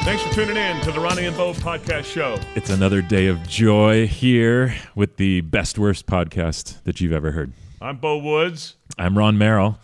Thanks for tuning in to the Ronnie and Bo podcast show. It's another day of joy here with the best worst podcast that you've ever heard. I'm Bo Woods. I'm Ron Merrill.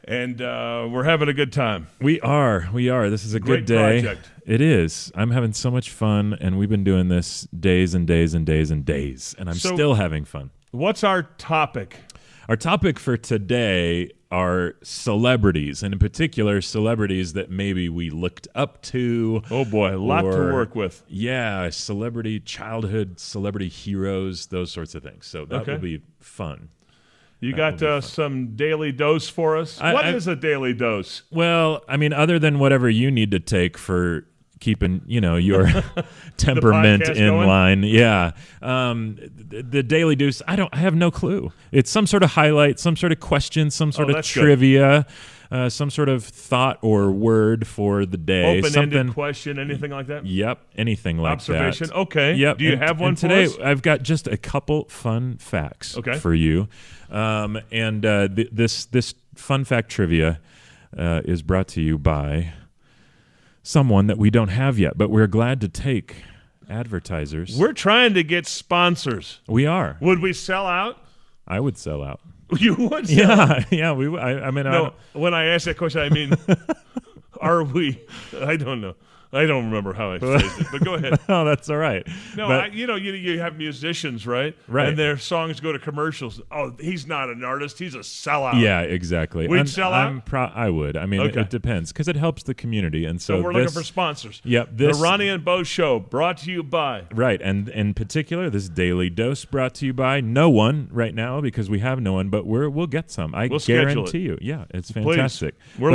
And we're having a good time. We are. This is a Great good day. project. It is. I'm having so much fun, and we've been doing this days and days and days and days, and I'm still having fun. What's our topic? Our topic for today are celebrities, and in particular, celebrities that maybe we looked up to. Oh, boy, a lot to work with. Yeah, childhood celebrity heroes, those sorts of things. So that will be fun. You got some daily dose for us? What is a daily dose? Well, I mean, other than whatever you need to take for keeping, your temperament in line. Yeah. The daily dose, I have no clue. It's some sort of highlight, some sort of question, some sort of trivia, some sort of thought or word for the day. Open-ended question, anything like that? Yep, anything like Observation? that. Okay. Yep. Do you have one for today, us? I've got just a couple fun facts for you. This fun fact trivia is brought to you by someone that we don't have yet, but we're glad to take advertisers. We're trying to get sponsors. We are. Would we sell out? I would sell out. You would sell out? Yeah. I mean, no, when I ask that question, I mean, are we? I don't know. I don't remember how I phrased it, but go ahead. Oh, that's all right. No, you have musicians, right? Right. And their songs go to commercials. Oh, he's not an artist. He's a sellout. Yeah, exactly. We'd sell out? I would. I mean, it depends because it helps the community. And so we're looking for sponsors. Yep. The Ronnie and Bo Show brought to you by. Right. And in particular, this Daily Dose brought to you by no one right now because we have no one, but we'll get some. We'll guarantee you. Yeah, it's fantastic. Please. We're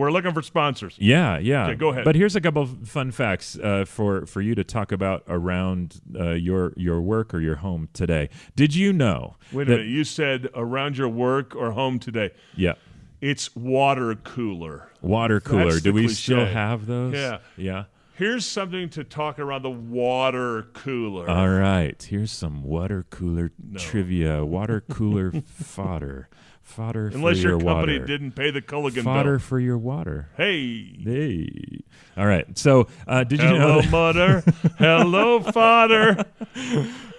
looking for sponsors. Yeah. Okay, go ahead. But here's a couple of fun facts for you to talk about around your work or your home today. Did you know? Wait a minute. You said around your work or home today. Yeah. It's water cooler. Water cooler. That's Do we cliche. still have those? Yeah. Yeah. Here's something to talk around the water cooler. All right. Here's some water cooler trivia. Water cooler fodder. Fodder Unless for your your company water. didn't pay the Culligan Fodder bill. for your water. Hey. All right. So did you know? Hello, mother. Hello, father.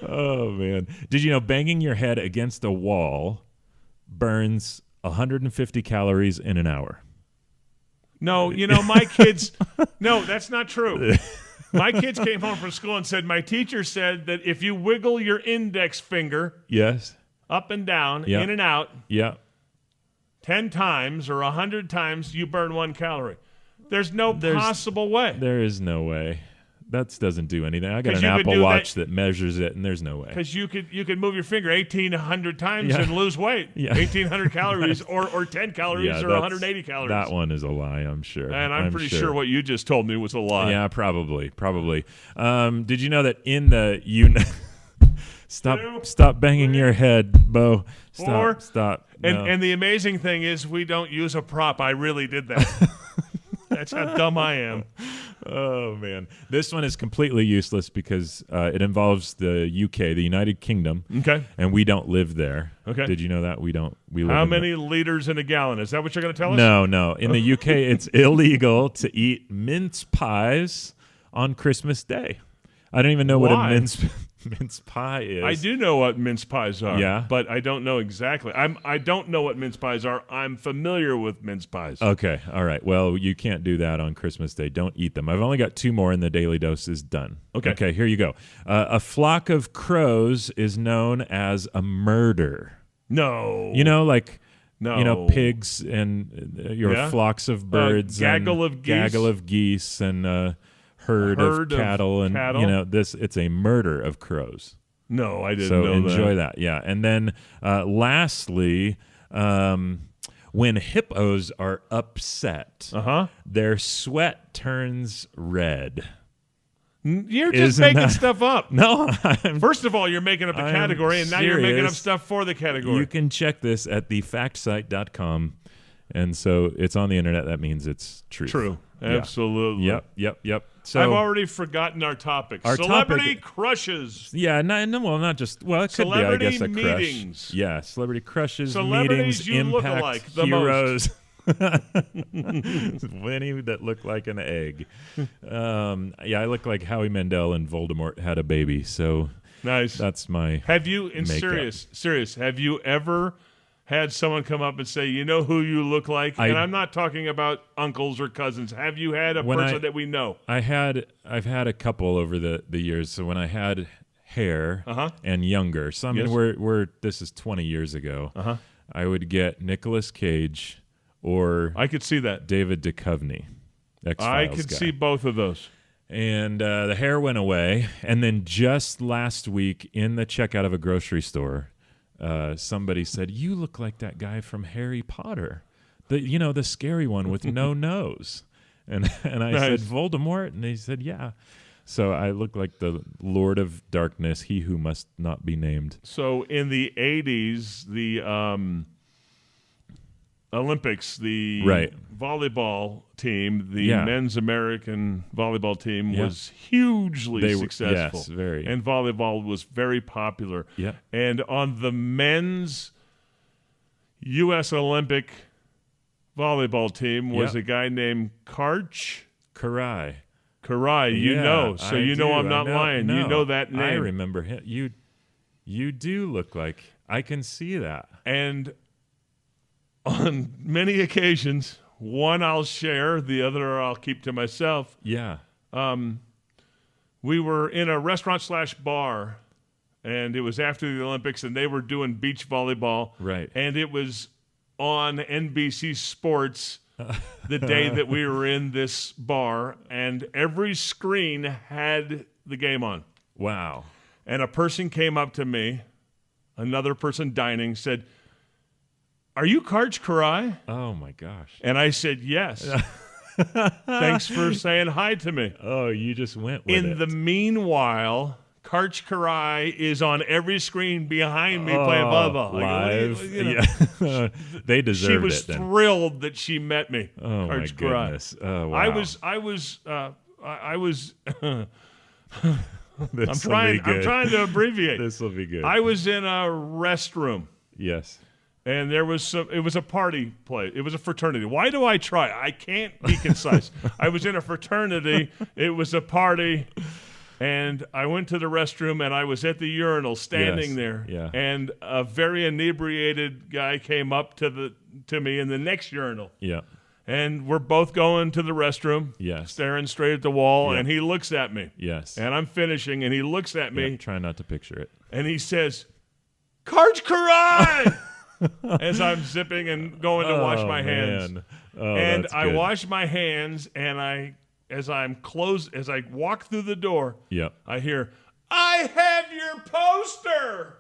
Oh, man. Did you know banging your head against a wall burns 150 calories in an hour? No, my kids. No, that's not true. My kids came home from school and said, my teacher said that if you wiggle your index finger up and down, in and out, 10 times or 100 times, you burn 1 calorie. There's no possible way. There is no way. That doesn't do anything. I got an Apple Watch that measures it, and there's no way. Because you could move your finger 1,800 times and lose weight. 1,800 calories or 10 calories or 180 calories. That one is a lie, I'm sure. And I'm pretty sure what you just told me was a lie. Yeah, probably. Did you know that in the Stop banging your head, Bo. Stop. No. And the amazing thing is we don't use a prop. I really did that. That's how dumb I am. Oh, man. This one is completely useless because it involves the UK, the United Kingdom. Okay. And we don't live there. Okay. Did you know that? We live How many liters in a gallon? Is that what you're going to tell us? No. In the UK, it's illegal to eat mince pies on Christmas Day. I don't even know what a mince pie is. I do know what mince pies are. Yeah? But I don't know exactly. I don't know what mince pies are. I'm familiar with mince pies. Okay. All right. Well, you can't do that on Christmas Day. Don't eat them. I've only got 2 more and the daily dose is done. Okay, here you go. A flock of crows is known as a murder. No. No. Pigs and your flocks of birds. Gaggle of geese. Gaggle of geese and herd of cattle. It's a murder of crows. No, I didn't know that. So enjoy that. Yeah. And then lastly, when hippos are upset, their sweat turns red. You're just making stuff up. No. First of all, you're making up a category, and now you're making up stuff for the category. You can check this at thefactsite.com. And so it's on the internet. That means it's true. True. Absolutely. Yep. So I've already forgotten our topic. Celebrity crushes. Yeah, not just. Well, it could be, I guess, a meetings. crush. Yeah, celebrity crushes, Celebrities meetings, you impact, look alike the heroes. Winnie that looked like an egg. Yeah, I look like Howie Mandel and Voldemort had a baby. So nice. That's my. Have you, in serious? Have you ever had someone come up and say, "You know who you look like"? And I'm not talking about uncles or cousins. Have you had a person that we know? I've had a couple over the years. So when I had hair and younger, so I mean, we're this is 20 years ago. I would get Nicolas Cage or I could see that David Duchovny. I could see both of those. And the hair went away, and then just last week in the checkout of a grocery store, somebody said, "You look like that guy from Harry Potter, the scary one with no nose." And I said, "Voldemort?" And they said, "Yeah." So I look like the Lord of Darkness, he who must not be named. So in the 80s, the Olympics, the volleyball team, the men's American volleyball team was hugely successful. Yes, very. And volleyball was very popular. Yeah. And on the men's U.S. Olympic volleyball team was a guy named Karai. Karai, so you know I'm not lying. No, you know that name. I remember him. You do look like, I can see that. And on many occasions, one I'll share, the other I'll keep to myself. Yeah. We were in a restaurant/bar, and it was after the Olympics, and they were doing beach volleyball. Right. And it was on NBC Sports the day that we were in this bar, and every screen had the game on. Wow. And a person came up to me, another person dining, said, "Are you Karch Karai?" Oh, my gosh. And I said, "Yes." "Thanks for saying hi to me." Oh, you just went with it. In the meanwhile, Karch Karai is on every screen behind me playing volleyball. Live. They deserved it. She was thrilled that she met me. Oh, Karch my goodness. Oh, wow. I was I'm trying to abbreviate. This will be good. I was in a restroom. Yes. And it was a party play. It was a fraternity. Why do I try? I can't be concise. I was in a fraternity. It was a party. And I went to the restroom, and I was at the urinal standing there. Yeah. And a very inebriated guy came up to me in the next urinal. Yeah. And we're both going to the restroom, staring straight at the wall, and he looks at me. Yes. And I'm finishing, and he looks at me. Try not to picture it. And he says, "Karch Karai!" as I'm zipping and going to wash my hands. Oh, and I wash my hands, and as I walk through the door, I hear, "I have your poster."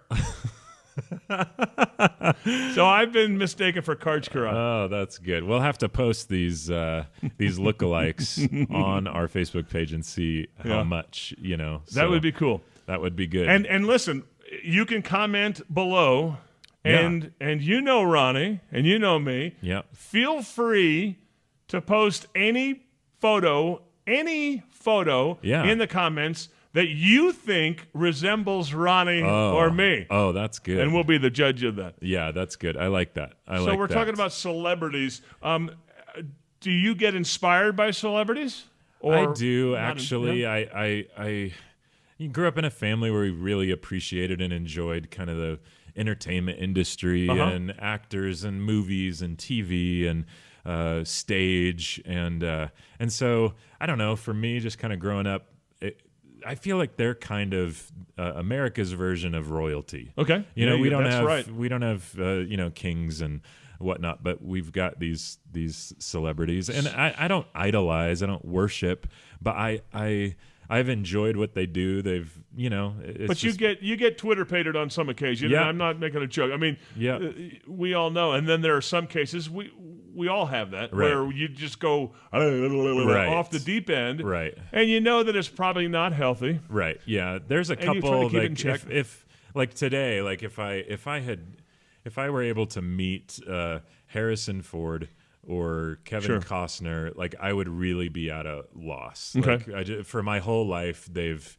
So I've been mistaken for Karch Karai. Oh, that's good. We'll have to post these lookalikes on our Facebook page and see how much, So that would be cool. That would be good. And listen, you can comment below. And you know Ronnie, and you know me. Yeah. Feel free to post any photo in the comments that you think resembles Ronnie or me. Oh, that's good. And we'll be the judge of that. Yeah, that's good. I like that. So we're talking about celebrities. Do you get inspired by celebrities? I do, actually. I grew up in a family where we really appreciated and enjoyed kind of the entertainment industry and actors and movies and TV and stage and so I don't know, for me, just kind of growing up, I feel like they're kind of America's version of royalty. Okay, we don't have kings and whatnot, but we've got these celebrities, and I don't idolize, I don't worship, but I've enjoyed what they do. They've, but you get Twitter pated on some occasion. Yeah, I'm not making a joke. I mean, we all know. And then there are some cases we all have that where you just go off the deep end, right? And you know that it's probably not healthy, right? Yeah, there's a couple like if like today, like if I were able to meet Harrison Ford or Kevin Costner, like I would really be at a loss. Okay. Like for my whole life, they've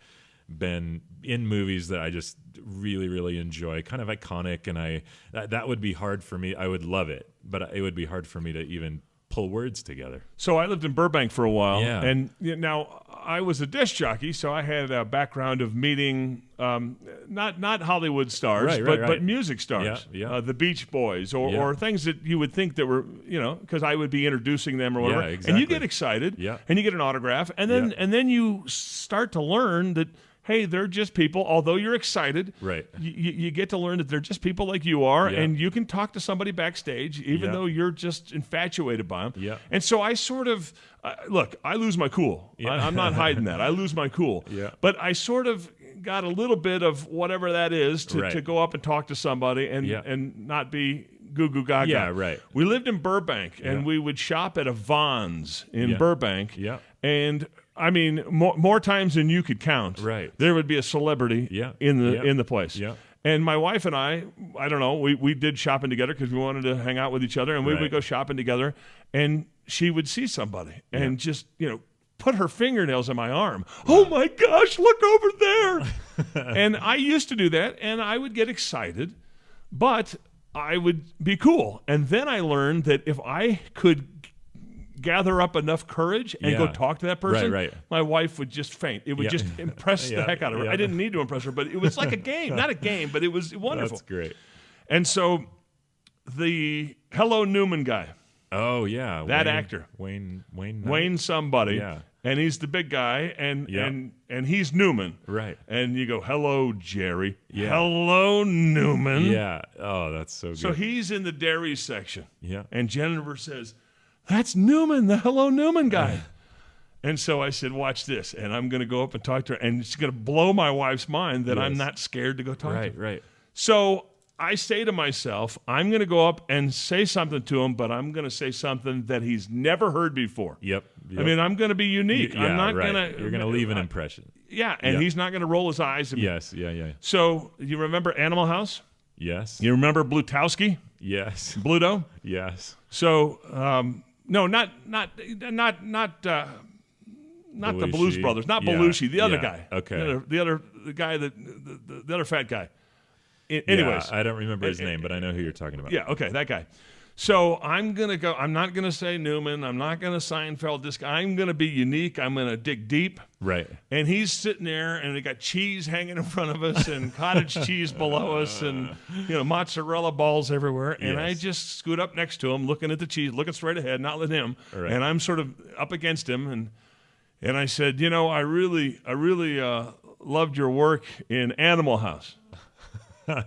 been in movies that I just really, really enjoy, kind of iconic, and that would be hard for me. I would love it, but it would be hard for me to even pull words together. So I lived in Burbank for a while, Yeah. and now I was a disc jockey, so I had a background of meeting not Hollywood stars, but music stars, the Beach Boys, or things that you would think that were, because I would be introducing them or whatever, exactly. and you get excited, and you get an autograph, and then you start to learn that, hey, they're just people. Although you're excited, right? You get to learn that they're just people like you are, and you can talk to somebody backstage, even though you're just infatuated by them. Yeah. And so I sort of look. I lose my cool. I'm not hiding that. I lose my cool. Yeah. But I sort of got a little bit of whatever that is to go up and talk to somebody and not be goo goo gaga. Yeah, right. We lived in Burbank, and we would shop at a Vons in Burbank. Yeah. And I mean, more times than you could count. Right. There would be a celebrity in the place. Yeah. And my wife and I don't know, we did shopping together because we wanted to hang out with each other, and we would go shopping together, and she would see somebody and just, put her fingernails on my arm. Oh my gosh, look over there. And I used to do that, and I would get excited, but I would be cool. And then I learned that if I could gather up enough courage and go talk to that person, my wife would just faint. It would just impress the heck out of her. I didn't need to impress her, but it was like a game. Not a game, but it was wonderful. That's great. And so the Hello Newman guy. Oh, yeah. That actor. Wayne somebody. Yeah. And he's the big guy, and he's Newman. Right. And you go, hello, Jerry. Yeah. Hello, Newman. Yeah. Oh, that's so good. So he's in the dairy section. Yeah. And Jennifer says, that's Newman, the Hello Newman guy. And so I said, watch this. And I'm going to go up and talk to her. And it's going to blow my wife's mind that I'm not scared to go talk to her. Right. So I say to myself, I'm going to go up and say something to him, but I'm going to say something that he's never heard before. Yep. I mean, I'm going to be unique. I'm not going to. You're going to leave an impression. Yeah, and he's not going to roll his eyes at me. Yes. Yeah. So you remember Animal House? Yes. You remember Blutowski? Yes. Bluto? Yes. So no, not the Blues Brothers, not Belushi, the other guy. Okay. The guy the other fat guy. Anyways, I don't remember his name, but I know who you're talking about. Yeah, okay, that guy. So I'm going to go, I'm not going to say Newman, I'm not going to Seinfeld this guy. I'm going to be unique, I'm going to dig deep. Right. And he's sitting there, and they got cheese hanging in front of us, and cottage cheese below us, and mozzarella balls everywhere. And I just scoot up next to him, looking at the cheese, looking straight ahead, not at him. Right. And I'm sort of up against him, and I said, I really loved your work in Animal House.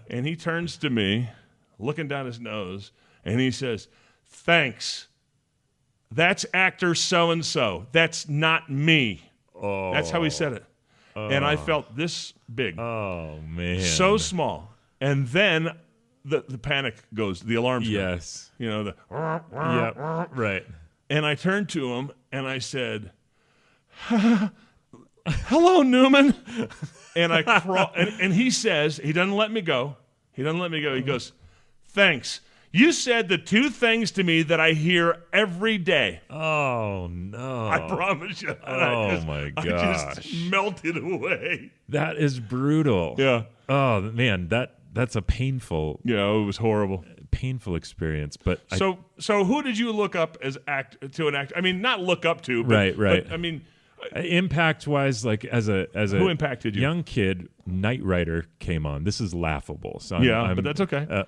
And he turns to me, looking down his nose, and he says, thanks. That's actor so-and-so. That's not me. Oh. That's how he said it. And I felt this big. Oh, man. So small. And then the panic goes, the alarms go. Yes. The Yep. Right. And I turned to him, and I said, hello, Newman. And I crawl, and he says, he doesn't let me go. He goes, thanks. You said the two things to me that I hear every day. Oh, no. I promise you. My gosh. I just melted away. That is brutal. Yeah. Oh, man, that's a painful. Yeah, it was horrible. Painful experience. But so who did you look up as an actor? I mean, not look up to, but, right. But, I mean, impact-wise, like as a who impacted you? Young kid, Knight Rider came on. This is laughable. So but that's okay.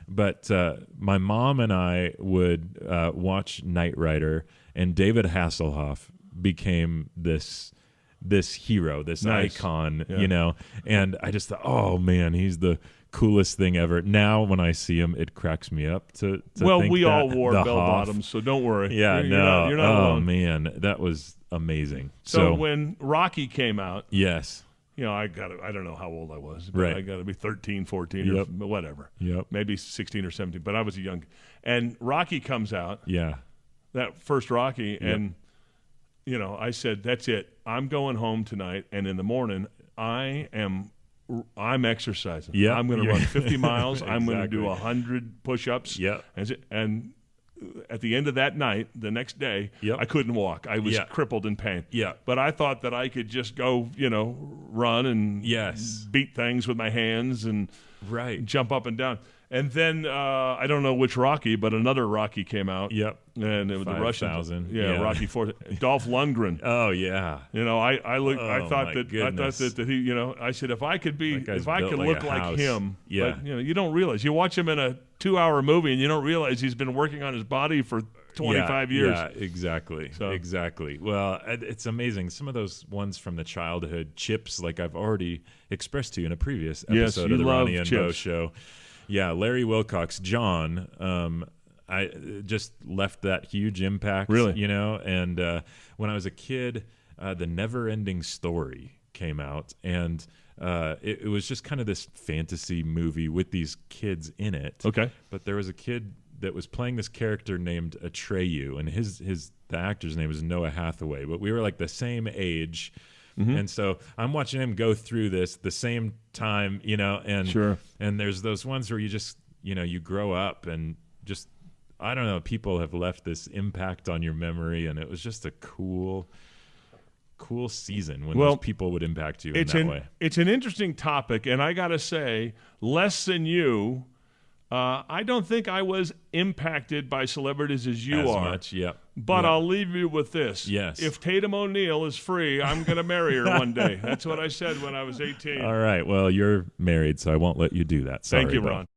But my mom and I would watch Knight Rider, and David Hasselhoff became this hero, this icon, And I just thought, oh man, he's the coolest thing ever. Now when I see him, it cracks me up. Think we all wore bell bottoms, so don't worry. Yeah, you're not alone. Man, that was amazing. So when Rocky came out, yes. I don't know how old I was, but I got to be 13, 14 or whatever. Yep. Maybe 16 or 17, but I was young. And Rocky comes out. Yeah. That first Rocky, and I said, that's it. I'm going home tonight, and in the morning I'm exercising. Yeah. I'm going to run 50 miles. I'm going to do 100 push-ups. Yeah. And at the end of that night, the next day, Yep. I couldn't walk. I was Yeah. crippled in pain. Yeah. But I thought that I could just go, run and Yes. beat things with my hands and Right. jump up and down. And then I don't know which Rocky, but another Rocky came out. Yep. And it was the Russian. 5,000. Yeah, Yeah. Rocky 4. Dolph Lundgren. Oh yeah. I looked. I Oh, thought my that goodness. he. I said if I could be, That guy's if I built could like look a like house. him. Yeah. But you don't realize. You watch him in a 2-hour movie, and you don't realize he's been working on his body for 25 years. Yeah, exactly. So- Exactly. Well, it's amazing. Some of those ones from the childhood, Chips, like I've already expressed to you in a previous Yes, episode you of the love Ronnie and Bo Chips. show. Yeah, Larry Wilcox, John, I just left that huge impact. Really? And when I was a kid, The Never Ending Story came out, and it was just kind of this fantasy movie with these kids in it. Okay. But there was a kid that was playing this character named Atreyu, and the actor's name was Noah Hathaway. But we were like the same age, and so I'm watching him go through this the same time, and Sure. And there's those ones where you just you grow up and just I don't know, people have left this impact on your memory, and it was just a cool season when those people would impact you in that way. It's an interesting topic, and I got to say, less than you. I don't think I was impacted by celebrities as you As are. much, yeah. But Yeah. I'll leave you with this. Yes. If Tatum O'Neal is free, I'm going to marry her one day. That's what I said when I was 18. All right. Well, you're married, so I won't let you do that. Sorry, Thank you, bro. Ron.